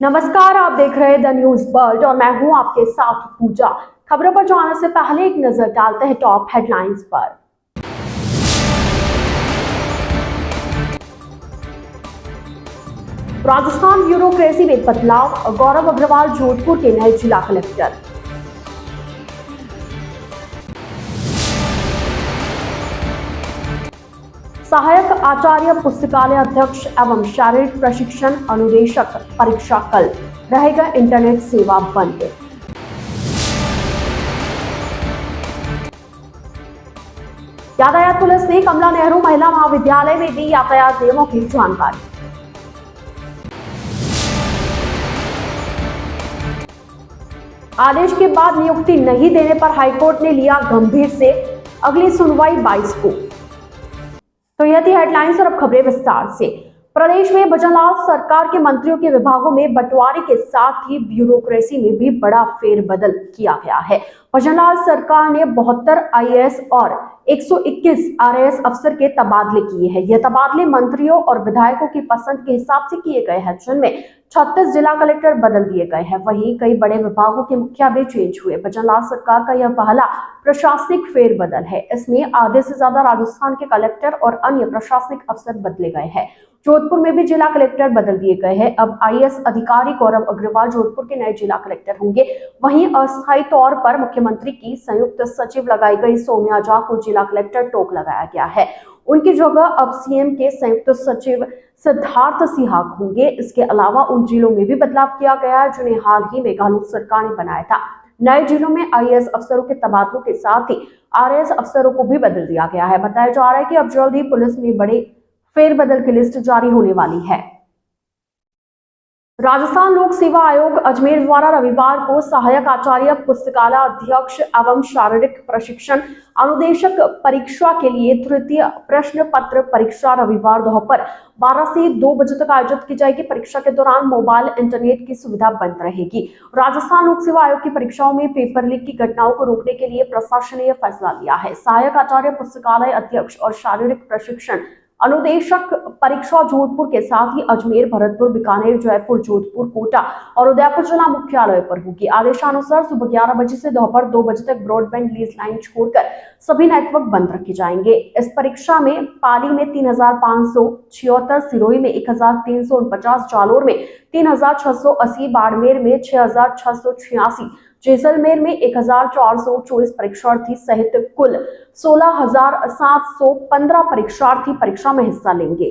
नमस्कार, आप देख रहे हैं द न्यूज वर्ल्ड और मैं हूं आपके साथ पूजा। खबरों पर जाने से पहले एक नजर डालते हैं टॉप हेडलाइंस पर। राजस्थान ब्यूरोक्रेसी में बदलाव, गौरव अग्रवाल जोधपुर के नए जिला कलेक्टर। सहायक आचार्य पुस्तकालय अध्यक्ष एवं शारीरिक प्रशिक्षण अनुदेशक परीक्षा कल, रहेगा इंटरनेट सेवा बंद। यातायात पुलिस ने कमला नेहरू महिला महाविद्यालय में दी यातायात नियमों की जानकारी। आदेश के बाद नियुक्ति नहीं देने पर हाईकोर्ट ने लिया गंभीर से, अगली सुनवाई 22 को। तो यह थी हेडलाइंस और अब खबरें विस्तार से। प्रदेश में भजनलाल सरकार के मंत्रियों के विभागों में बंटवारे के साथ ही ब्यूरोक्रेसी में भी बड़ा फेरबदल किया गया है। भजनलाल सरकार ने 72 आईएएस और 121 आरएएस अफसर के तबादले किए हैं। यह तबादले मंत्रियों और विधायकों की पसंद के हिसाब से किए गए हैं, जिनमें 36 जिला कलेक्टर बदल दिए गए हैं। वहीं कई बड़े विभागों के मुखिया भी चेंज हुए। भजनलाल सरकार का यह पहला प्रशासनिक फेरबदल है। इसमें आधे से ज्यादा राजस्थान के कलेक्टर और अन्य प्रशासनिक अफसर बदले गए हैं। जोधपुर में भी जिला कलेक्टर बदल दिए गए हैं। अब आईएएस अधिकारी गौरव अग्रवाल जोधपुर के नए जिला कलेक्टर होंगे। वहीं अस्थायी तौर पर मुख्यमंत्री की संयुक्त सचिव लगाई गई सौम्या झा को जिला कलेक्टर टोक लगाया गया है। उनकी जगह अब सीएम के संयुक्त सचिव सिद्धार्थ सिहाग होंगे। इसके अलावा उन जिलों में भी बदलाव किया गया है जिन्हें हाल ही में गहलोत सरकार ने बनाया था। नए जिलों में आईएएस अफसरों के तबादलों के साथ ही आरएएस अफसरों को भी बदल दिया गया है। बताया जा रहा है कि अब जल्द ही पुलिस में बड़े फेरबदल की लिस्ट जारी होने वाली है। राजस्थान लोक सेवा आयोग अजमेर द्वारा रविवार को सहायक आचार्य पुस्तकालय अध्यक्ष एवं शारीरिक प्रशिक्षण अनुदेशक परीक्षा के लिए तृतीय प्रश्न पत्र परीक्षा रविवार दोपहर 12 से 2 बजे तक आयोजित की जाएगी। परीक्षा के दौरान मोबाइल इंटरनेट की सुविधा बंद रहेगी। राजस्थान लोक सेवा आयोग की परीक्षाओं में पेपर लीक की घटनाओं को रोकने के लिए प्रशासन ने यह फैसला लिया है। सहायक आचार्य पुस्तकालय अध्यक्ष और शारीरिक प्रशिक्षण अनुदेशक परीक्षा जोधपुर के साथ ही अजमेर, भरतपुर, बीकानेर, जयपुर, जोधपुर, कोटा और उदयपुर जिला मुख्यालय पर होगी। आदेशानुसार सुबह 11 बजे से दोपहर 2 बजे तक ब्रॉडबैंड लीज लाइन छोड़कर सभी नेटवर्क बंद रखे जाएंगे। इस परीक्षा में पाली में 3576, सिरोही में 1349, जालोर में 3680, बाड़मेर में 6686, जैसलमेर में 1424 परीक्षार्थी सहित कुल 16,715 परीक्षार्थी परीक्षा में हिस्सा लेंगे।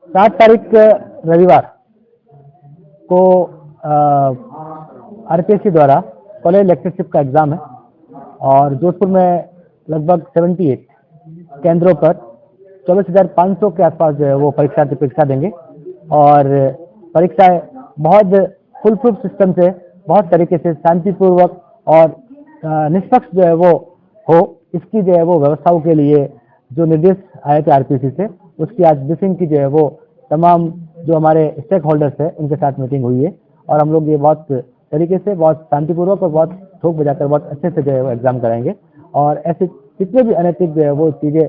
7 तारीख रविवार को आरपीएससी द्वारा कॉलेज लेक्चरशिप का एग्जाम है और जोधपुर में लगभग 78 केंद्रों पर 24,500 के आसपास जो है वो परीक्षार्थी परीक्षा देंगे और परीक्षाएं बहुत फुल प्रूफ सिस्टम से, बहुत तरीके से शांतिपूर्वक और निष्पक्ष जो है वो हो, इसकी जो है वो व्यवस्थाओं के लिए जो निर्देश आए थे आरपीएससी से, उसकी आज ब्रीफिंग की जो है वो तमाम जो हमारे स्टेक होल्डर्स है उनके साथ मीटिंग हुई है और हम लोग ये बहुत तरीके से, बहुत शांतिपूर्वक और बहुत ठोक बजाकर बहुत अच्छे से जो है वो एग्जाम कराएंगे और ऐसे जितने भी अनैतिक जो है वो चीजें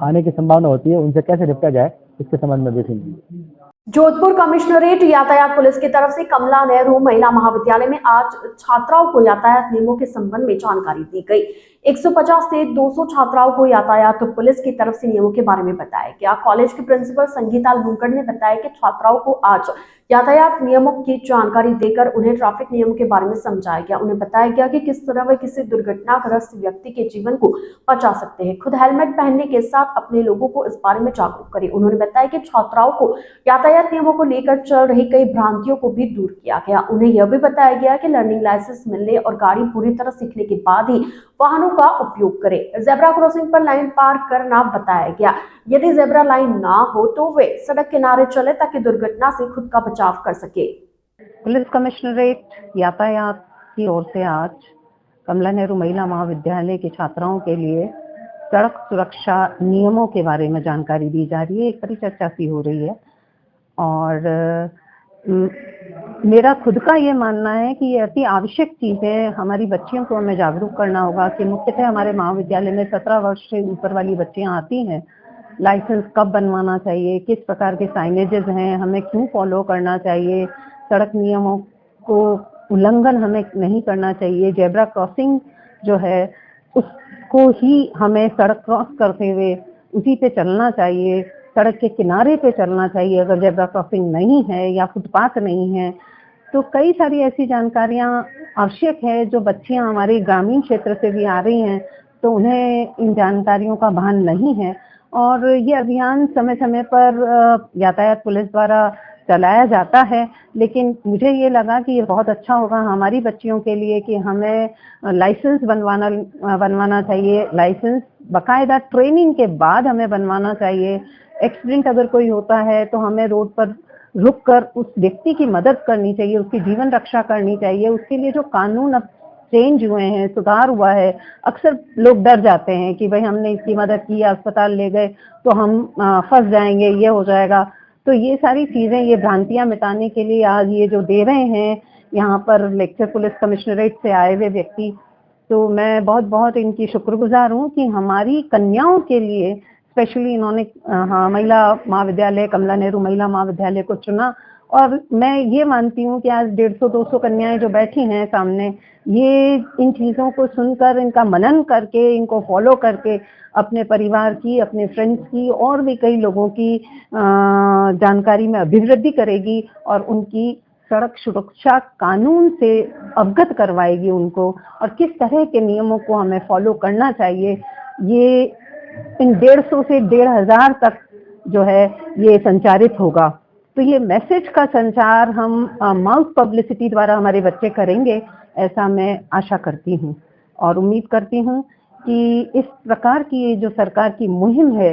आने की संभावना होती है उनसे कैसे निपटा जाए इसके संबंध में ब्रीफिंग हुई। जोधपुर कमिश्नरेट यातायात पुलिस की तरफ से कमला नेहरू महिला महाविद्यालय में आज छात्राओं को यातायात नियमों के संबंध में जानकारी दी गई। 150 से 200 छात्राओं को यातायात पुलिस की तरफ से नियमों के बारे में बताया गया। कॉलेज के प्रिंसिपल संगीता लूंकड़ ने बताया कि छात्राओं को आज यातायात नियमों की जानकारी देकर उन्हें ट्रैफिक नियमों के बारे में समझाया गया। उन्हें बताया गया कि किस तरह वे किसी दुर्घटनाग्रस्त व्यक्ति के जीवन को बचा सकते हैं। खुद हेलमेट पहनने के साथ अपने लोगों को इस बारे में जागरूक करें। उन्होंने बताया कि छात्राओं को यातायात नियमों को लेकर चल रही कई भ्रांतियों को भी दूर किया गया। उन्हें यह भी बताया गया कि लर्निंग लाइसेंस मिलने और गाड़ी पूरी तरह सीखने के बाद ही वाहनों का उपयोग करें। जेब्रा क्रॉसिंग पर लाइन पार करना बताया गया। यदि जेब्रा लाइन ना हो तो वे सड़क किनारे चले ताकि दुर्घटना से खुद का बचाव कर सके। पुलिस कमिश्नरेट यातायात की ओर से आज कमला नेहरू महिला महाविद्यालय के छात्राओं के लिए सड़क सुरक्षा नियमों के बारे में जानकारी दी जा रही है। एक परिचर्चा सी हो रही है और मेरा खुद का ये मानना है कि ये अति आवश्यक चीज है। हमारी बच्चियों को हमें जागरूक करना होगा कि मुख्यतः हमारे महाविद्यालय में 17 वर्ष से ऊपर वाली बच्चियां आती हैं, लाइसेंस कब बनवाना चाहिए, किस प्रकार के साइनेजेस हैं, हमें क्यों फॉलो करना चाहिए, सड़क नियमों को उल्लंघन हमें नहीं करना चाहिए। जेब्रा क्रॉसिंग जो है उसको ही हमें सड़क क्रॉस करते हुए उसी पे चलना चाहिए, सड़क के किनारे पे चलना चाहिए। अगर जेब्रा क्रॉसिंग नहीं है या फुटपाथ नहीं है तो कई सारी ऐसी जानकारियां आवश्यक है जो बच्चियां हमारे ग्रामीण क्षेत्र से भी आ रही हैं तो उन्हें इन जानकारियों का भान नहीं है। और ये अभियान समय समय पर यातायात पुलिस द्वारा चलाया जाता है, लेकिन मुझे ये लगा कि ये बहुत अच्छा होगा हमारी बच्चियों के लिए कि हमें लाइसेंस बनवाना चाहिए। लाइसेंस बाकायदा ट्रेनिंग के बाद हमें बनवाना चाहिए। एक्सीडेंट अगर कोई होता है तो हमें रोड पर रुक कर उस व्यक्ति की मदद करनी चाहिए, उसकी जीवन रक्षा करनी चाहिए। उसके लिए जो कानून अब चेंज हुए हैं, सुधार हुआ है, अक्सर लोग डर जाते हैं कि भाई हमने इसकी मदद की, अस्पताल ले गए तो हम फंस जाएंगे, ये हो जाएगा। तो ये सारी चीजें, ये भ्रांतियां मिटाने के लिए आज ये जो दे रहे हैं यहाँ पर लेक्चर पुलिस कमिश्नरेट से आए हुए व्यक्ति, तो मैं बहुत बहुत इनकी शुक्रगुजार हूँ कि हमारी कन्याओं के लिए स्पेशली इन्होंने महिला महाविद्यालय, कमला नेहरू महिला महाविद्यालय को चुना। और मैं ये मानती हूँ कि आज 150-200 कन्याएं जो बैठी हैं सामने, ये इन चीज़ों को सुनकर, इनका मनन करके, इनको फॉलो करके अपने परिवार की, अपने फ्रेंड्स की और भी कई लोगों की जानकारी में अभिवृद्धि करेगी और उनकी सड़क सुरक्षा कानून से अवगत करवाएगी उनको, और किस तरह के नियमों को हमें फॉलो करना चाहिए। ये इन 150 से 1500 तक जो है ये संचारित होगा। तो ये मैसेज का संचार हम माउथ पब्लिसिटी द्वारा हमारे बच्चे करेंगे, ऐसा मैं आशा करती हूँ और उम्मीद करती हूँ कि इस प्रकार की जो सरकार की मुहिम है,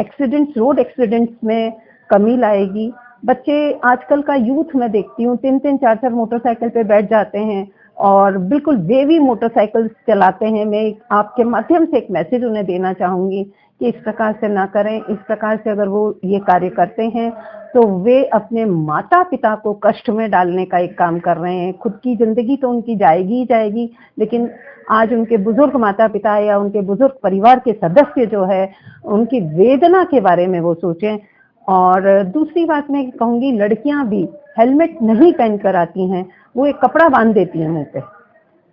एक्सीडेंट्स, रोड एक्सीडेंट्स में कमी लाएगी। बच्चे आजकल का यूथ मैं देखती हूँ 3-3, 4-4 मोटरसाइकिल पे बैठ जाते हैं और बिल्कुल वेवी मोटरसाइकिल चलाते हैं। मैं आपके माध्यम से एक मैसेज उन्हें देना चाहूँगी कि इस प्रकार से ना करें। इस प्रकार से अगर वो ये कार्य करते हैं तो वे अपने माता पिता को कष्ट में डालने का एक काम कर रहे हैं। खुद की जिंदगी तो उनकी जाएगी ही जाएगी, लेकिन आज उनके बुजुर्ग माता पिता या उनके बुजुर्ग परिवार के सदस्य जो है, उनकी वेदना के बारे में वो सोचें। और दूसरी बात मैं कहूँगी, लड़कियां भी हेलमेट नहीं पहन कर आती हैं, वो एक कपड़ा बांध देती हैं मुंह पे।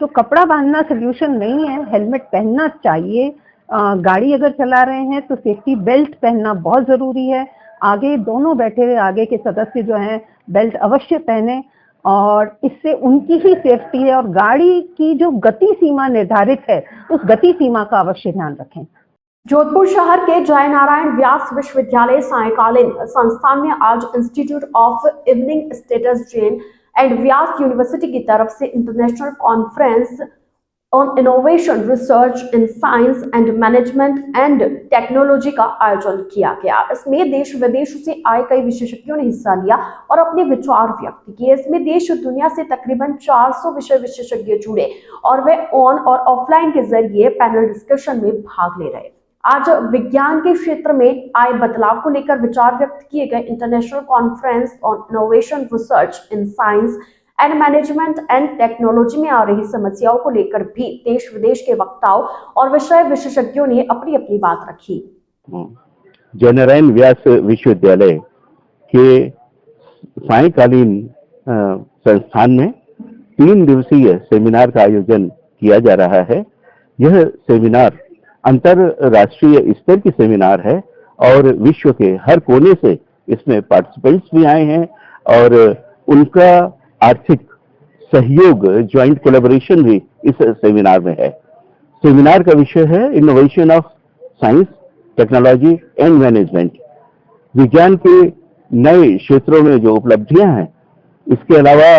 तो कपड़ा बांधना सोल्यूशन नहीं है, हेलमेट पहनना चाहिए। गाड़ी अगर चला रहे हैं तो सेफ्टी बेल्ट पहनना बहुत जरूरी है। आगे दोनों बैठे हुए आगे के सदस्य जो हैं बेल्ट अवश्य पहने, और इससे उनकी ही सेफ्टी है। और गाड़ी की जो गति सीमा निर्धारित है उस गति सीमा का अवश्य ध्यान रखें। जोधपुर शहर के जय नारायण व्यास विश्वविद्यालय सायकालीन संस्थान में आज institute of evening status Jain and Vyas university की तरफ से international conference on innovation, research in science and management and technology का आयोजन किया गया। इसमें देश विदेश से आए कई विशेषज्ञों ने हिस्सा लिया और अपने विचार व्यक्त किए। इसमें देश दुनिया से तकरीबन 400 विषय विशेषज्ञ जुड़े और वे ऑन और ऑफलाइन के जरिए पैनल डिस्कशन में भाग ले रहे। आज विज्ञान के क्षेत्र में आए बदलाव को लेकर विचार व्यक्त किए गए। International conference on innovation, research in science and management and technology में आ रही समस्याओं को लेकर भी देश विदेश के वक्ताओं और विषय विशेषज्ञों ने अपनी अपनी बात रखी। जय नारायण व्यास विश्वविद्यालय के सायकालीन संस्थान में 3 दिवसीय सेमिनार का आयोजन किया जा रहा है। यह सेमिनार अंतरराष्ट्रीय स्तर की सेमिनार है और विश्व के हर कोने से इसमें पार्टिसिपेंट्स भी आए हैं और उनका आर्थिक सहयोग, ज्वाइंट कोलैबोरेशन भी इस सेमिनार में है। सेमिनार का विषय है innovation of science, technology and management. विज्ञान के नए क्षेत्रों में जो उपलब्धियां हैं, इसके अलावा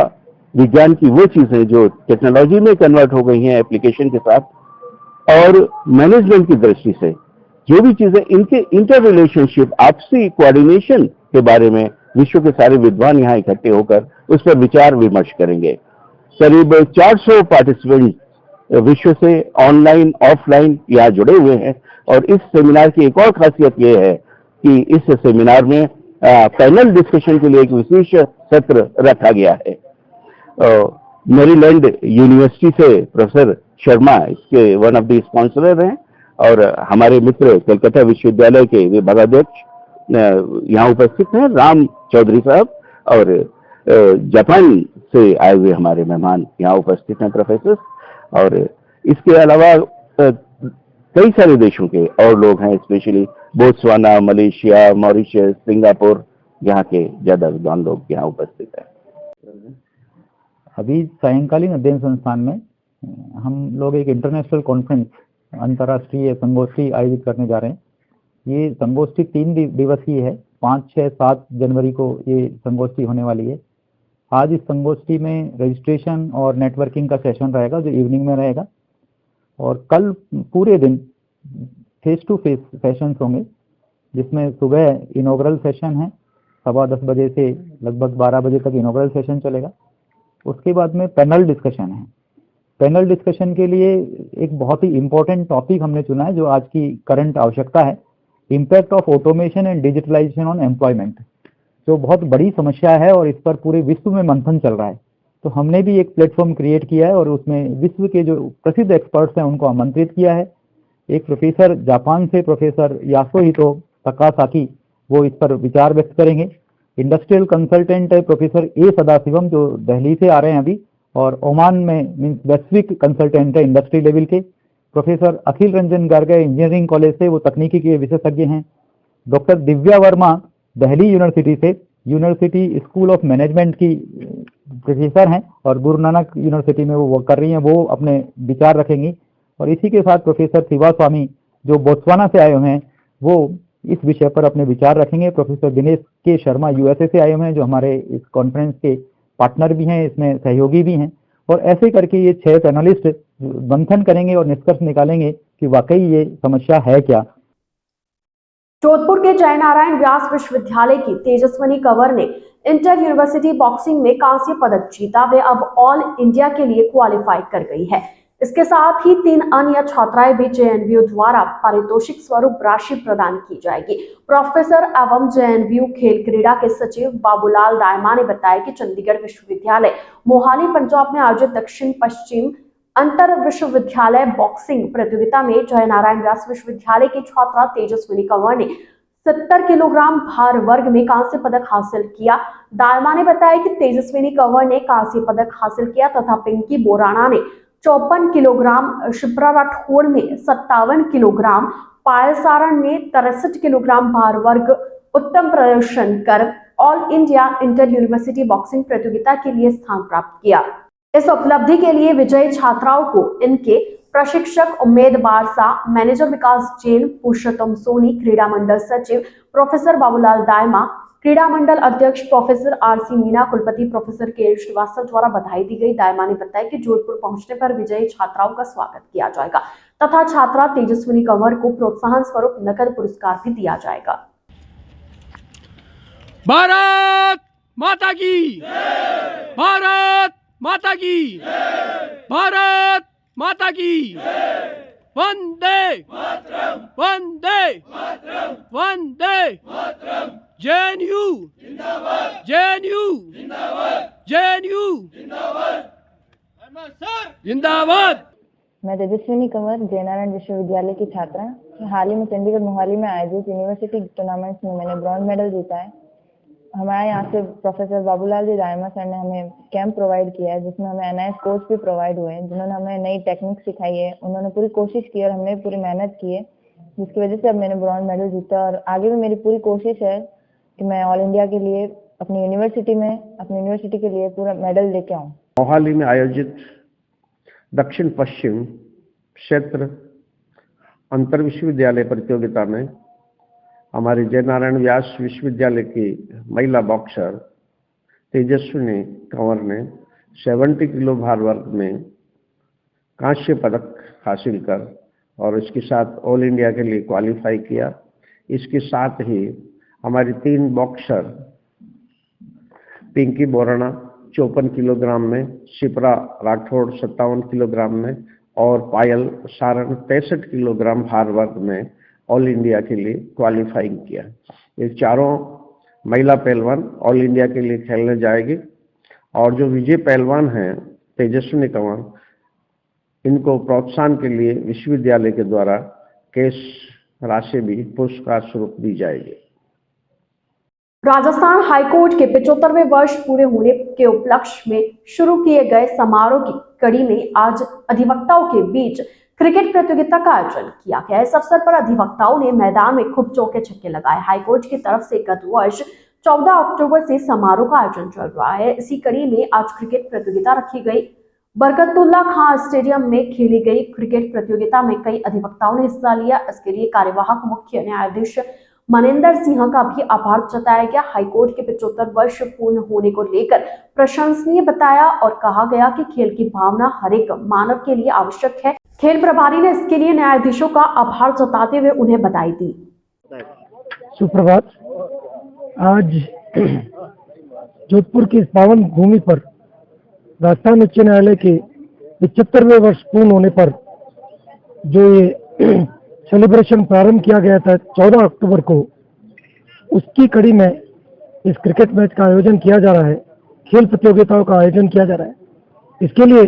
विज्ञान की वो चीजें जो टेक्नोलॉजी में कन्वर्ट हो गई हैं एप्लीकेशन के साथ, और मैनेजमेंट की दृष्टि से जो भी चीजें, इनके इंटर रिलेशनशिप, आपसी कोऑर्डिनेशन के बारे में विश्व के सारे विद्वान यहाँ इकट्ठे होकर उस पर विचार विमर्श करेंगे। करीब 400 पार्टिसिपेंट विश्व से ऑनलाइन ऑफलाइन यहाँ जुड़े हुए हैं। और इस सेमिनार की एक और खासियत यह है कि इस सेमिनार में पैनल डिस्कशन के लिए एक विशेष सत्र रखा गया है। मैरीलैंड यूनिवर्सिटी से प्रोफेसर शर्मा इसके वन ऑफ द स्पॉन्सर हैं और हमारे मित्र कलकत्ता विश्वविद्यालय के विभागाध्यक्ष यहाँ उपस्थित हैं, राम चौधरी साहब, और जापान से आए हुए हमारे मेहमान यहाँ उपस्थित हैं प्रोफेसर, और इसके अलावा कई सारे देशों के और लोग हैं, specially Botswana, Malaysia, Mauritius, Singapore, यहाँ के ज्यादा विद्वान लोग यहाँ उपस्थित हैं। अभी सायंकालीन अध्ययन संस्थान में हम लोग एक इंटरनेशनल कॉन्फ्रेंस, अंतर्राष्ट्रीय संगोष्ठी आयोजित करने जा रहे हैं। ये संगोष्ठी 3 दिवसीय है। 5, 6, 7 जनवरी को ये संगोष्ठी होने वाली है। आज इस संगोष्ठी में रजिस्ट्रेशन और नेटवर्किंग का सेशन रहेगा जो इवनिंग में रहेगा, और कल पूरे दिन फेस टू फेस सेशंस होंगे, जिसमें सुबह इनॉग्रल सेशन है 10:15 बजे से लगभग 12 बजे तक इनॉग्रल सेशन चलेगा। उसके बाद में पैनल डिस्कशन है। पैनल डिस्कशन के लिए एक बहुत ही इम्पोर्टेंट टॉपिक हमने चुना है जो आज की करंट आवश्यकता है, impact of automation and digitalisation on employment, जो बहुत बड़ी समस्या है और इस पर पूरे विश्व में मंथन चल रहा है। तो हमने भी एक प्लेटफॉर्म क्रिएट किया है और उसमें विश्व के जो प्रसिद्ध एक्सपर्ट्स हैं उनको आमंत्रित किया है। एक प्रोफेसर जापान से, प्रोफेसर यासुहितो तकासाकी, वो इस पर विचार व्यक्त करेंगे। इंडस्ट्रियल कंसल्टेंट है प्रोफेसर ए सदाशिवम, जो दिल्ली से आ रहे हैं अभी, और ओमान में मीन्स वैश्विक कंसल्टेंट है इंडस्ट्री लेवल के। प्रोफेसर अखिल रंजन गर्ग इंजीनियरिंग कॉलेज से, वो तकनीकी के विशेषज्ञ हैं। डॉक्टर दिव्या वर्मा दिल्ली यूनिवर्सिटी से, यूनिवर्सिटी स्कूल ऑफ मैनेजमेंट की प्रोफेसर हैं और गुरु नानक यूनिवर्सिटी में वो वर्क कर रही हैं, वो अपने विचार रखेंगी। और इसी के साथ प्रोफेसर शिवा स्वामी जो बोत्सवाना से आए हुए हैं, वो इस विषय पर अपने विचार रखेंगे। प्रोफेसर दिनेश के शर्मा यूएसए से आए हुए हैं, जो हमारे इस कॉन्फ्रेंस के पार्टनर भी हैं, इसमें सहयोगी भी हैं। और ऐसे करके ये 6 पैनलिस्ट मंथन करेंगे और निष्कर्ष निकालेंगे कि वाकई ये समस्या है क्या। जोधपुर के जयनारायण व्यास विश्वविद्यालय की तेजस्विनी कंवर ने इंटर यूनिवर्सिटी बॉक्सिंग में कांस्य पदक जीता। वे अब ऑल इंडिया के लिए क्वालिफाई कर गई है। इसके साथ ही 3 अन्य छात्राएं भी जेएनवीयू द्वारा पारितोषिक स्वरूप राशि प्रदान की जाएगी। प्रोफेसर एवं जेएनवीयू खेल क्रीड़ा के सचिव बाबूलाल दायमा ने बताया कि चंडीगढ़ विश्वविद्यालय मोहाली पंजाब में आयोजित दक्षिण पश्चिम अंतर विश्वविद्यालय बॉक्सिंग प्रतियोगिता में जयनारायण व्यास विश्वविद्यालय की छात्रा तेजस्विनी कंवर ने 70 किलोग्राम भार वर्ग में कांस्य पदक हासिल किया। दायमा ने बताया कि तेजस्विनी कंवर ने कांस्य पदक हासिल किया तथा पिंकी बोराना ने 54 किलोग्राम, शिप्रा राठौड़ ने 57 किलोग्राम, पायल सारण ने 63 किलोग्राम भार वर्ग उत्तम प्रदर्शन कर all India inter university boxing प्रतियोगिता के लिए स्थान प्राप्त किया। इस उपलब्धि के लिए विजयी छात्राओं को इनके प्रशिक्षक उम्मेद बारसा, मैनेजर विकास जैन, पुरुषोत्तम सोनी, क्रीड़ा मंडल सचिव प्रोफेसर बाबूलाल दायमा, क्रीड़ा मंडल अध्यक्ष प्रोफेसर आरसी मीना, कुलपति प्रोफेसर के श्रीवास्तव द्वारा बधाई दी गई। दायमा ने बताया कि जोधपुर पहुंचने पर विजयी छात्राओं का स्वागत किया जाएगा तथा छात्रा तेजस्विनी कंवर को प्रोत्साहन स्वरूप नकद पुरस्कार भी दिया जाएगा। भारत माता की, भारत माता की, भारत माता की, वंदे वंदे वंदे, जेएनयू जेएनयू जेएनयू जिंदाबाद। मैं तेजस्विनी कंवर जयनारायण विश्वविद्यालय की छात्रा। हाल ही में चंडीगढ़ मोहाली में आयोजित यूनिवर्सिटी टूर्नामेंट्स में मैंने ब्रॉन्ज मेडल जीता है। हमारे यहाँ से प्रोफेसर बाबूलाल जी दायमा सर ने हमें कैंप प्रोवाइड किया है, जिसमें हमें एनआईएस कोच भी प्रोवाइड हुए हैं, जिन्होंने हमें नई टेक्निक सिखाई है। उन्होंने पूरी कोशिश की और हमने पूरी मेहनत की है, जिसकी वजह से अब मैंने ब्रॉन्ज मेडल जीता। और आगे भी मेरी पूरी कोशिश है कि मैं ऑल इंडिया के लिए अपनी यूनिवर्सिटी के लिए पूरा मेडल लेके आऊँ। मोहाली में आयोजित दक्षिण पश्चिम क्षेत्र अंतर विश्वविद्यालय प्रतियोगिता में हमारे जयनारायण व्यास विश्वविद्यालय की महिला बॉक्सर तेजस्विनी कंवर ने 70 किलो भार वर्ग में कांस्य पदक हासिल कर और इसके साथ ऑल इंडिया के लिए क्वालिफाई किया। इसके साथ ही हमारी 3 बॉक्सर पिंकी बोराना 54 किलोग्राम में, शिप्रा राठौड़ 57 किलोग्राम में और पायल सारण 63 किलोग्राम भार वर्ग में ऑल इंडिया के लिए क्वालिफाइंग किया। ये चारों महिला पहलवान ऑल इंडिया के लिए खेलने जाएगी और जो विजय पहलवान हैं तेजस्विनी कंवर, इनको प्रोत्साहन के लिए विश्वविद्यालय के द्वारा कैश राशि भी पुरस्कार स्वरूप दी जाएगी। राजस्थान हाईकोर्ट के 75वें वर्ष पूरे होने के उपलक्ष्य में शुरू किए गए समारोह की कड़ी में आज अधिवक्ताओं के बीच क्रिकेट प्रतियोगिता का आयोजन किया गया। इस अवसर पर अधिवक्ताओं ने मैदान में खूब चौके छक्के लगाए। हाईकोर्ट की तरफ से गत वर्ष 14 अक्टूबर से समारोह का आयोजन चल रहा है। इसी कड़ी में आज क्रिकेट प्रतियोगिता रखी गई। बरकतुल्ला खां स्टेडियम में खेली गई क्रिकेट प्रतियोगिता में कई अधिवक्ताओं ने हिस्सा लिया। इसके लिए कार्यवाहक मुख्य न्यायाधीश मनिंदर सिंह का भी आभार जताया गया। हाईकोर्ट के 75 वर्ष पूर्ण होने को लेकर प्रशंसनीय बताया और कहा गया कि खेल की भावना हर एक मानव के लिए आवश्यक है। खेल प्रभारी ने इसके लिए न्यायाधीशों का आभार जताते हुए उन्हें बधाई दी। सुप्रभात। आज जोधपुर की इस पावन भूमि पर राजस्थान उच्च न्यायालय के 75वें वर्ष पूर्ण होने पर जो ये सेलिब्रेशन प्रारंभ किया गया था 14 अक्टूबर को, उसकी कड़ी में इस क्रिकेट मैच का आयोजन किया जा रहा है। खेल प्रतियोगिताओं का आयोजन किया जा रहा है। इसके लिए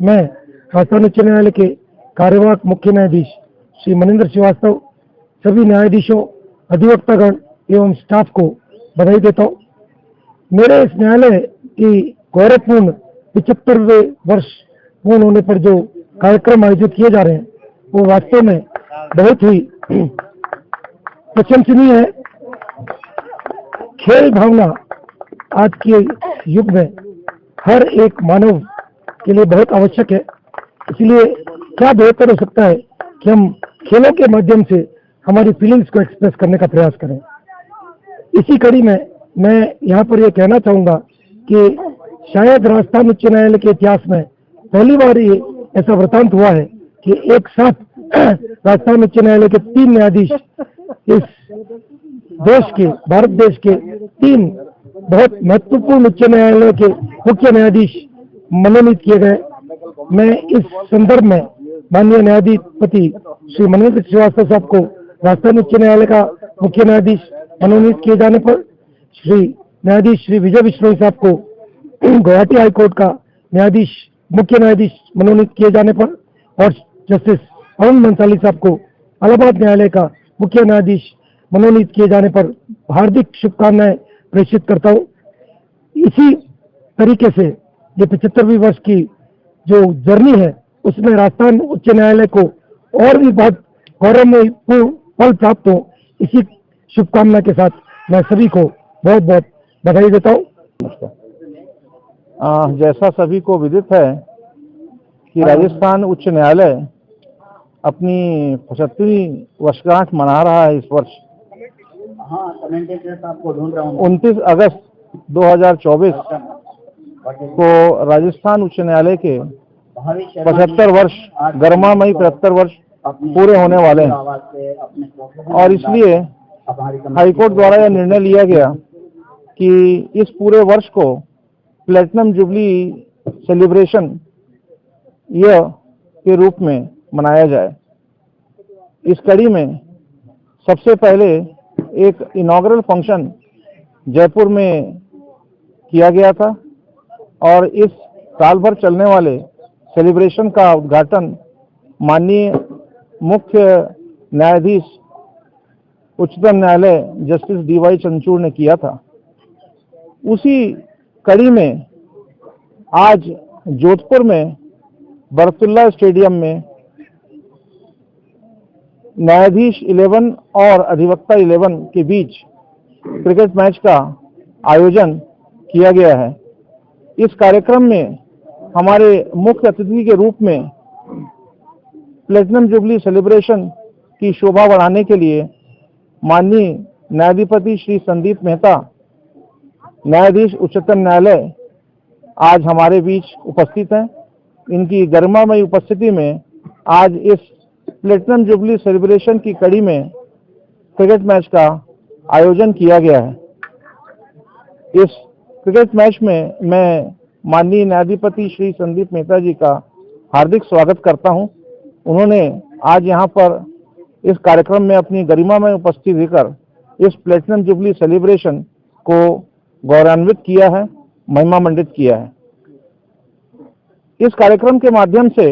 मैं राजस्थान उच्च न्यायालय के कार्यवाहक मुख्य न्यायाधीश श्री मनिंदर श्रीवास्तव, सभी न्यायाधीशों, अधिवक्तागण एवं स्टाफ को बधाई देता हूँ। मेरे इस न्यायालय की गौरवपूर्ण 75वें वर्ष पूर्ण होने पर जो कार्यक्रम आयोजित किए जा रहे हैं वो वास्तव में बहुत ही प्रशंसनीय है। खेल भावना आज के युग में हर एक मानव के लिए बहुत आवश्यक है। इसलिए क्या बेहतर हो सकता है कि हम खेलों के माध्यम से हमारी फीलिंग्स को एक्सप्रेस करने का प्रयास करें। इसी कड़ी में मैं यहाँ पर यह कहना चाहूँगा कि शायद राजस्थान उच्च न्यायालय के इतिहास में पहली बार ये ऐसा वृतांत हुआ है कि एक साथ राजस्थान उच्च न्यायालय के 3 न्यायाधीश इस देश के, भारत देश के 3 बहुत महत्वपूर्ण उच्च न्यायालय के मुख्य न्यायाधीश मनोनीत किए गए। मैं इस संदर्भ में माननीय न्यायाधिपति श्री मनिंदर श्रीवास्तव साहब को राजस्थान उच्च न्यायालय का मुख्य न्यायाधीश मनोनीत किए जाने पर, श्री न्यायाधीश श्री विजय विश्नोई साहब को गुवाहाटी हाईकोर्ट का मुख्य न्यायाधीश मनोनीत किए जाने पर और जस्टिस पवन बंसाली साहब को इलाहाबाद न्यायालय का मुख्य न्यायाधीश मनोनीत किए जाने पर हार्दिक शुभकामनाएं प्रेषित करता हूँ। इसी तरीके से ये 75वीं वर्ष की जो जर्नी है उसमें राजस्थान उच्च न्यायालय को और भी बहुत गौरवमय फल प्राप्त हो, इसी शुभकामना के साथ मैं सभी को बहुत बहुत बधाई देता हूँ। जैसा सभी को विदित है कि राजस्थान उच्च न्यायालय अपनी 75वीं वर्षगांठ मना रहा है इस वर्ष। 29 अगस्त 2024 को राजस्थान उच्च न्यायालय के 75 वर्ष, गर्मामयी 75 वर्ष पूरे होने वाले हैं और इसलिए हाईकोर्ट द्वारा यह निर्णय लिया गया कि इस पूरे वर्ष को प्लेटिनम जुबली सेलिब्रेशन ईयर के रूप में मनाया जाए। इस कड़ी में सबसे पहले एक इनॉग्रल फंक्शन जयपुर में किया गया था और इस साल भर चलने वाले सेलिब्रेशन का उद्घाटन माननीय मुख्य न्यायाधीश उच्चतम न्यायालय जस्टिस DY चंद्रचूड़ ने किया था। उसी कड़ी में आज जोधपुर में बरकतुल्ला स्टेडियम में न्यायाधीश 11 और अधिवक्ता 11 के बीच क्रिकेट मैच का आयोजन किया गया है। इस कार्यक्रम में हमारे मुख्य अतिथि के रूप में प्लेटिनम जुबली सेलिब्रेशन की शोभा बढ़ाने के लिए माननीय न्यायाधिपति श्री संदीप मेहता, न्यायाधीश उच्चतम न्यायालय, आज हमारे बीच उपस्थित हैं। इनकी गरिमामयी उपस्थिति में आज इस प्लेटिनम जुबली सेलिब्रेशन की कड़ी में क्रिकेट मैच का आयोजन किया गया है। इस क्रिकेट मैच में मैं माननीय न्यायाधिपति श्री संदीप मेहता जी का हार्दिक स्वागत करता हूं। उन्होंने आज यहां पर इस कार्यक्रम में अपनी गरिमा में उपस्थित देकर इस प्लेटिनम जुबली सेलिब्रेशन को गौरवान्वित किया है, महिमा मंडित किया है। इस कार्यक्रम के माध्यम से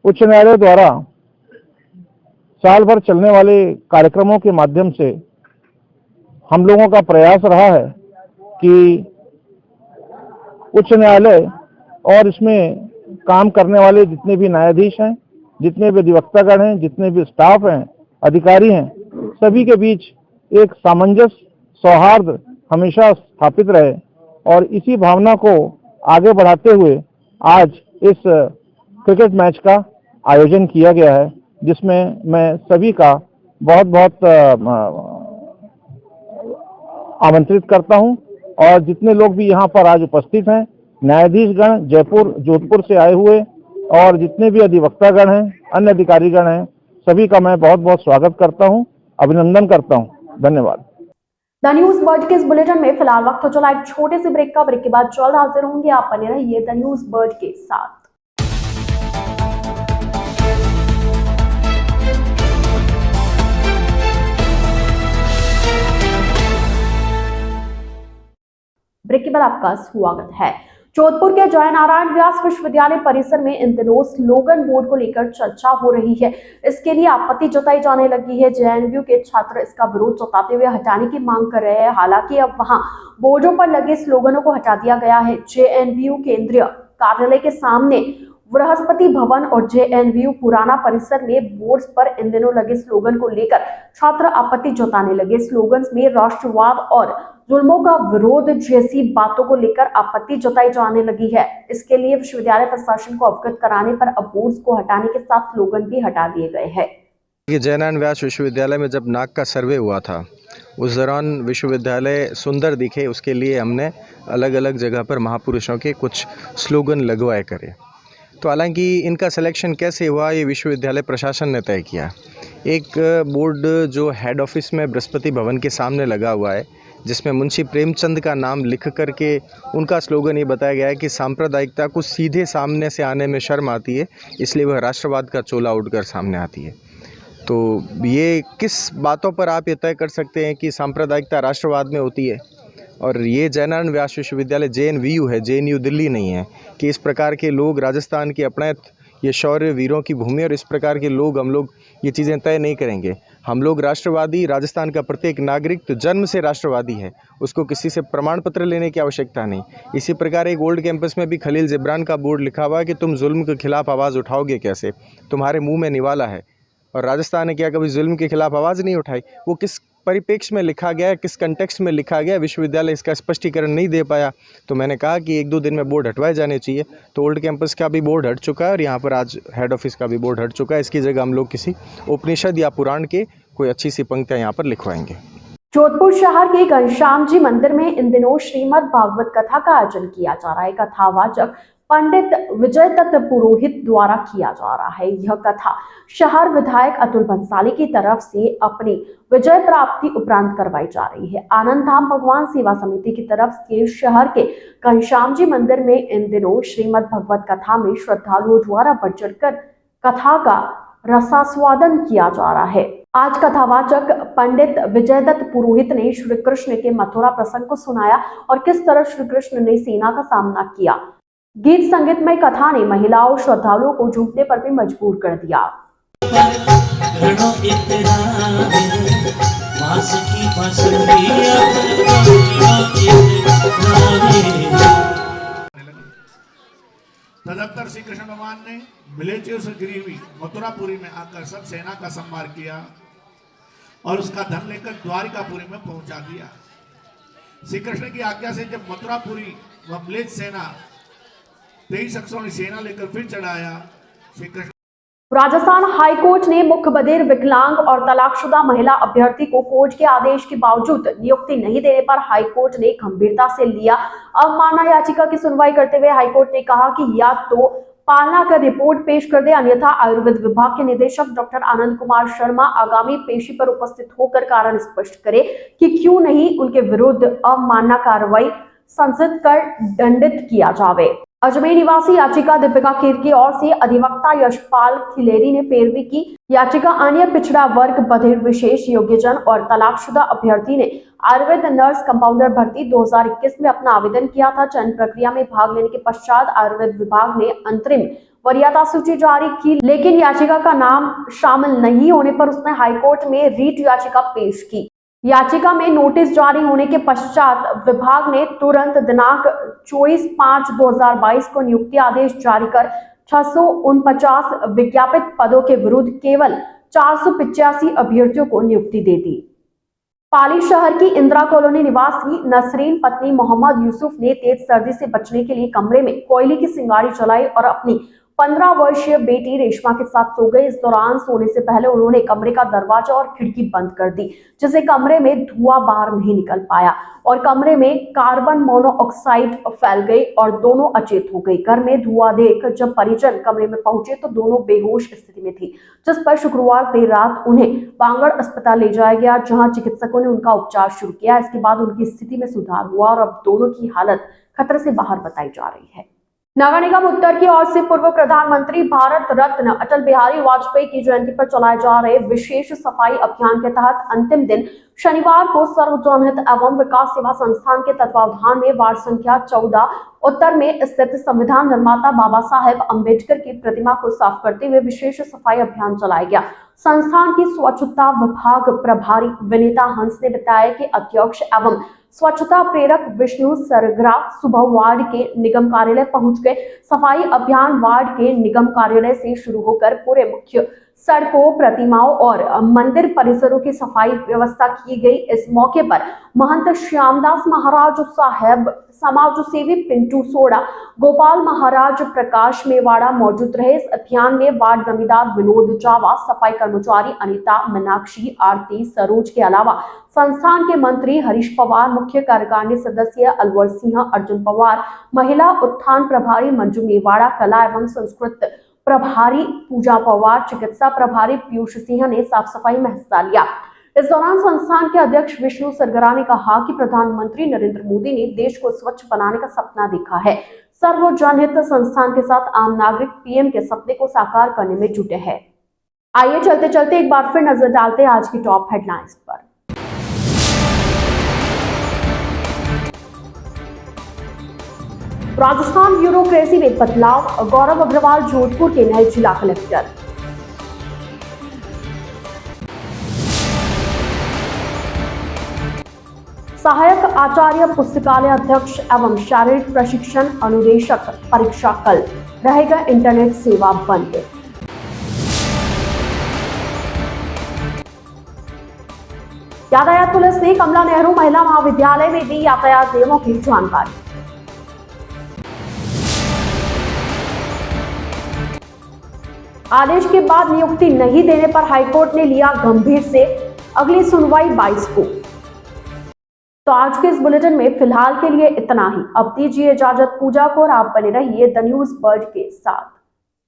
उच्च न्यायालय द्वारा साल भर चलने वाले कार्यक्रमों के माध्यम से हम लोगों का प्रयास रहा है कि उच्च न्यायालय और इसमें काम करने वाले जितने भी न्यायाधीश हैं, जितने भी अधिवक्तागण हैं, जितने भी स्टाफ हैं, अधिकारी हैं, सभी के बीच एक सामंजस्य, सौहार्द हमेशा स्थापित रहे और इसी भावना को आगे बढ़ाते हुए आज इस क्रिकेट मैच का आयोजन किया गया है, जिसमें मैं सभी का बहुत बहुत आमंत्रित करता हूं और जितने लोग भी यहाँ पर आज उपस्थित हैं, न्यायाधीशगण जयपुर जोधपुर से आए हुए और जितने भी अधिवक्तागण हैं, अन्य अधिकारीगण हैं, सभी का मैं बहुत बहुत स्वागत करता हूं, अभिनंदन करता हूं। धन्यवाद। द न्यूज बर्ड के इस बुलेटिन में फिलहाल वक्त हो चला एक छोटे से ब्रेक का। ब्रेक के बाद जल्द हाजिर होंगे। आप बने रहिए द न्यूज बर्ड के साथ। ब्रेक के बाद आपका स्वागत है। जोधपुर के जयनारायण व्यास विश्वविद्यालय परिसर में इन दिनों स्लोगन बोर्ड को लेकर चर्चा हो रही है। इसके लिए आपत्ति जताई जाने लगी है। जेएनयू के छात्र इसका विरोध जताते हुए हटाने की मांग कर रहे हैं। हालांकि अब वहां बोर्डों पर लगे स्लोगनों को हटा दिया गया है। जेएनयू केंद्रीय कार्यालय के सामने बृहस्पति भवन और जेएनयू पुराना परिसर में बोर्ड्स पर इन दिनों लगे स्लोगन को लेकर छात्र आपत्ति जताने लगे। स्लोगन्स में राष्ट्रवाद और जुल्मों का विरोध जैसी बातों को लेकर आपत्ति जताई जाने लगी है। इसके लिए विश्वविद्यालय प्रशासन को अवगत कराने पर अब बोर्ड्स को हटाने के साथ स्लोगन भी हटा दिए गए हैं। जयनारायण व्यास विश्वविद्यालय में जब नाक का सर्वे हुआ था, उस दौरान विश्वविद्यालय सुंदर दिखे, उसके लिए हमने अलग अलग जगह पर महापुरुषों के कुछ स्लोगन लगवाए करे। तो हालांकि इनका सिलेक्शन कैसे हुआ, ये विश्वविद्यालय प्रशासन ने तय किया। एक बोर्ड जो हेड ऑफिस में बृहस्पति भवन के सामने लगा हुआ है, जिसमें मुंशी प्रेमचंद का नाम लिख करके उनका स्लोगन ये बताया गया है कि सांप्रदायिकता को सीधे सामने से आने में शर्म आती है, इसलिए वह राष्ट्रवाद का चोला उड़कर सामने आती है। तो ये किस बातों पर आप ये तय कर सकते हैं कि सांप्रदायिकता राष्ट्रवाद में होती है? और ये जयनारायण व्यास विश्वविद्यालय जेएनयू है, जेएनयू दिल्ली नहीं है कि इस प्रकार के लोग राजस्थान की अपने ये शौर्य वीरों की भूमि और इस प्रकार के लोग हम लोग ये चीज़ें तय नहीं करेंगे। हम लोग राष्ट्रवादी, राजस्थान का प्रत्येक नागरिक तो जन्म से राष्ट्रवादी है, उसको किसी से प्रमाण पत्र लेने की आवश्यकता नहीं। इसी प्रकार एक ओल्ड कैंपस में भी खलील जिब्रान का बोर्ड लिखा हुआ है कि तुम जुल्म के खिलाफ आवाज़ उठाओगे कैसे, तुम्हारे मुँह में निवाला है। और राजस्थान ने क्या कभी जुल्म के खिलाफ आवाज़ नहीं उठाई? वो किस परिप्रेक्ष्य में लिखा गया है, किस कंटेक्स्ट में लिखा गया, विश्वविद्यालय इसका स्पष्टीकरण नहीं दे पाया। तो मैंने कहा कि एक दो दिन में बोर्ड हटवाए जाने चाहिए। तो ओल्ड कैंपस का भी बोर्ड हट चुका है और यहाँ पर आज हेड ऑफिस का भी बोर्ड हट चुका है। इसकी जगह हम लोग किसी उपनिषद या पुराण के कोई अच्छी सी पंक्तियाँ यहाँ पर लिखवाएंगे। जोधपुर शहर के घनश्याम जी मंदिर में इन दिनों श्रीमद् भागवत कथा का आयोजन किया जा रहा है। कथावाचक पंडित विजय दत्त पुरोहित द्वारा किया जा रहा है। यह कथा शहर विधायक अतुल बंसाली की तरफ से अपनी विजय प्राप्ति उपरांत करवाई जा रही है। आनंद धाम भगवान सेवा समिति की तरफ से शहर के घनश्याम जी मंदिर में इन दिनों श्रीमद् भगवत कथा में श्रद्धालुओं द्वारा बढ़ चढ़कर कथा का रसास्वादन किया जा रहा है। आज कथावाचक पंडित विजय दत्त पुरोहित ने श्री कृष्ण के मथुरा प्रसंग को सुनाया और किस तरह श्री कृष्ण ने सेना का सामना किया। गीत संगीतमय कथा ने महिलाओं श्रद्धालुओं को झूमने पर भी मजबूर कर दिया। तदंतर श्री कृष्ण भगवान ने मिलेच्छ से गिरी हुई मथुरापुरी में आकर सब सेना का संहार किया और उसका धन लेकर द्वारिकापुरी में पहुंचा दिया। श्री कृष्ण की आज्ञा से जब मथुरापुरी व मिलेच्छ सेना 23 अक्षों की सेना लेकर फिर चढ़ाया, श्री कृष्ण। राजस्थान हाईकोर्ट ने मुख्य बधिर, विकलांग और तलाकशुदा महिला अभ्यर्थी को कोर्ट के आदेश के बावजूद नियुक्ति नहीं देने पर हाईकोर्ट ने गंभीरता से लिया। अवमानना याचिका की सुनवाई करते हुए हाईकोर्ट ने कहा कि या तो पालना कर रिपोर्ट पेश कर दे, अन्यथा आयुर्वेद विभाग के निदेशक डॉक्टर आनंद कुमार शर्मा आगामी पेशी पर उपस्थित होकर कारण स्पष्ट करे कि क्यों नहीं उनके विरुद्ध अवमानना कार्रवाई संसद कर दंडित किया जावे। अजमेर निवासी याचिका दीपिका कीर की ओर से अधिवक्ता यशपाल खिलेरी ने पैरवी की। याचिका अन्य पिछड़ा वर्ग, बधिर, विशेष योग्यजन और तलाकशुदा अभ्यर्थी ने आयुर्वेद नर्स कंपाउंडर भर्ती 2021 में अपना आवेदन किया था। चयन प्रक्रिया में भाग लेने के पश्चात आयुर्वेद विभाग ने अंतरिम वरीयता सूची जारी की, लेकिन याचिका का नाम शामिल नहीं होने पर उसने हाईकोर्ट में रीट याचिका पेश की। याचिका में नोटिस जारी होने के पश्चात विभाग ने तुरंत दिनांक 24/5/2022 को नियुक्ति आदेश जारी कर 649 विज्ञापित पदों के विरुद्ध केवल 485 अभ्यर्थियों को नियुक्ति दे दी। पाली शहर की इंदिरा कॉलोनी निवासी नसरीन पत्नी मोहम्मद यूसुफ ने तेज सर्दी से बचने के लिए कमरे में कोयले की सिंगाड़ी जलाई और अपनी 15 वर्षीय बेटी रेशमा के साथ सो गए। इस दौरान सोने से पहले उन्होंने कमरे का दरवाजा और खिड़की बंद कर दी, जिससे कमरे में धुआं बाहर नहीं निकल पाया और कमरे में कार्बन मोनोऑक्साइड फैल गई और दोनों अचेत हो गई। घर में धुआं देख जब परिजन कमरे में पहुंचे तो दोनों बेहोश स्थिति में थी, जिस पर शुक्रवार देर रात उन्हें बांगड़ अस्पताल ले जाया गया, जहां चिकित्सकों ने उनका उपचार शुरू किया। इसके बाद उनकी स्थिति में सुधार हुआ और अब दोनों की हालत खतरे से बाहर बताई जा रही है। नगर निगम उत्तर की ओर से पूर्व प्रधानमंत्री भारत रत्न अटल बिहारी वाजपेयी की जयंती पर चलाए जा रहे विशेष सफाई अभियान के तहत अंतिम दिन शनिवार को सर्व जनहित एवं विकास सेवा संस्थान के तत्वावधान में वार्ड संख्या 14 उत्तर में स्थित संविधान निर्माता बाबा साहेब अम्बेडकर की प्रतिमा को साफ करते हुए विशेष सफाई अभियान चलाया गया। संस्थान की स्वच्छता विभाग प्रभारी विनीता हंस ने बताया कि अध्यक्ष एवं स्वच्छता प्रेरक विष्णु सरगरा सुबह वार्ड के निगम कार्यालय पहुंच गए। सफाई अभियान वार्ड के निगम कार्यालय से शुरू होकर पूरे मुख्य सड़कों, प्रतिमाओं और मंदिर परिसरों की सफाई व्यवस्था की गई। इस मौके पर महंत श्यामदास महाराज साहेब, समाज सेवी पिंटू सोडा, गोपाल महाराज प्रकाश मेवाड़ा मौजूद रहे। इस अभियान में वार्ड जमींदार विनोद जावा, सफाई कर्मचारी अनिता, मीनाक्षी, आरती, सरोज के अलावा संस्थान के मंत्री हरीश पवार, मुख्य कार्यकारिणी सदस्य अलवर सिंह, अर्जुन पवार, महिला उत्थान प्रभारी मंजू मेवाड़ा, कला एवं संस्कृत प्रभारी पूजा पवार, चिकित्सा प्रभारी पीयूष सिंह ने साफ सफाई में हिस्सा लिया। इस दौरान संस्थान के अध्यक्ष विष्णु सरगरा ने कहा कि प्रधानमंत्री नरेंद्र मोदी ने देश को स्वच्छ बनाने का सपना देखा है। सर्व जनहित संस्थान के साथ आम नागरिक पीएम के सपने को साकार करने में जुटे हैं। आइए चलते चलते एक बार फिर नजर डालते हैं आज की टॉप हेडलाइंस पर। राजस्थान ब्यूरोक्रेसी में बदलाव, गौरव अग्रवाल जोधपुर के नए जिला कलेक्टर। सहायक आचार्य पुस्तकालय अध्यक्ष एवं शारीरिक प्रशिक्षण अनुदेशक परीक्षा कल, रहेगा इंटरनेट सेवा बंद। यातायात पुलिस ने कमला नेहरू महिला महाविद्यालय में दी यातायात नियमों की जानकारी। आदेश के बाद नियुक्ति नहीं देने पर हाईकोर्ट ने लिया गंभीर से, अगली सुनवाई 22 को। तो आज के इस बुलेटिन में फिलहाल के लिए इतना ही। अब दीजिए इजाजत पूजा को और आप बने रहिए द न्यूज बर्ड के साथ।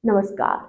नमस्कार।